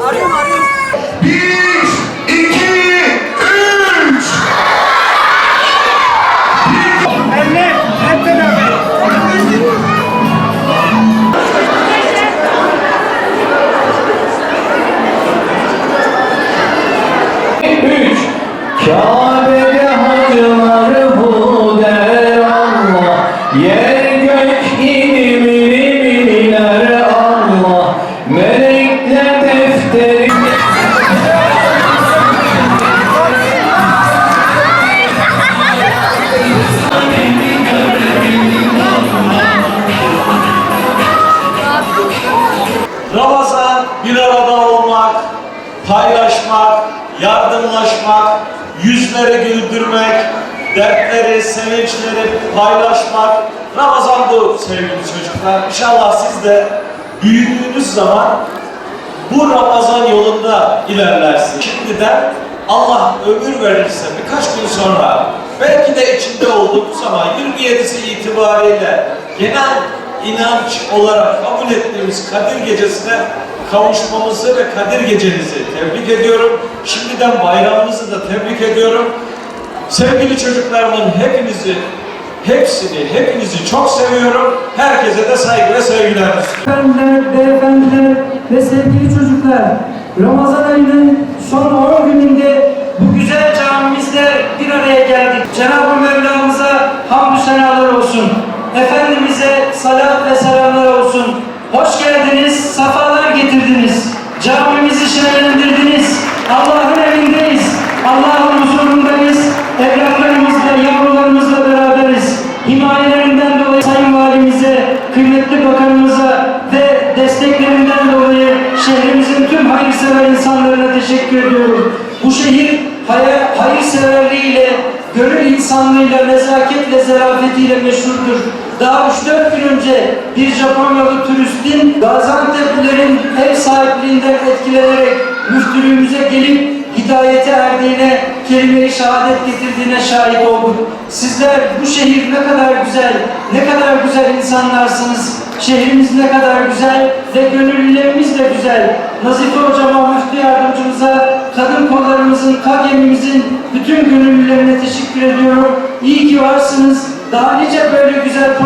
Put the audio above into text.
Arıyorum. 1, 2, 3. Elle, hep beraber. 3. Kabe'de hacılar bu der Allah. Yer gök ilim ilimler Allah. Melekler defteri. Ramazan bir arada olmak, paylaşmak, yardımlaşmak, yüzleri güldürmek, dertleri, sevinçleri paylaşmak. Ramazan bu sevgili çocuklar. İnşallah siz de büyüdüğünüz zaman bu Ramazan yolunda ilerlersiniz. Şimdiden Allah ömür verirse birkaç gün sonra belki de içinde olduğumuz ama 27'si itibariyle genel inanç olarak kabul ettiğimiz Kadir Gecesi'ne kavuşmamızı ve Kadir Gecenizi tebrik ediyorum. Şimdiden bayramınızı da tebrik ediyorum. Sevgili çocuklarımın hepinizi çok seviyorum. Herkese de saygı ve sevgiler. Efendiler, beyefendiler ve sevgili çocuklar, Ramazan ayının son 10 gününde bu güzel camimizde bir araya geldik. Cenab-ı Mevlamıza hamdü senalar olsun. Efendimiz'e salat ve selamlar olsun. Hoş geldiniz, safalar getirdiniz. Camimizi şereflendirdiniz. Allah'ın evindeyiz. Allah'ın huzurundayız. Evlatlarımızla, yavrularımızla beraberiz. Himayelerinden dolayı Sayın Valimize, kıymetli bakanımıza ve desteklerinden dolayı şehrimizin tüm hayırsever insanlarına teşekkür ediyorum. Bu şehir hayırseverliğiyle, gönül insanlığıyla, nezaketle, zarafetiyle meşhurdur. Daha 3-4 gün önce bir Japonyalı turistin Gaziantep'lilerin ev sahipliğinden etkilenerek müftülüğümüze gelip hidayete erdiğine, kelime-i şehadet getirdiğine şahit olduk. Sizler bu şehir ne kadar güzel, ne kadar güzel insanlarsınız. Şehrimiz ne kadar güzel ve gönüllülerimiz de güzel. Nazife Hocama, müftü yardımcımıza, kadın kollarımızın, KAGEM'imizin bütün gönüllülerine teşekkür ediyorum. İyi ki varsınız. Daha nice böyle güzel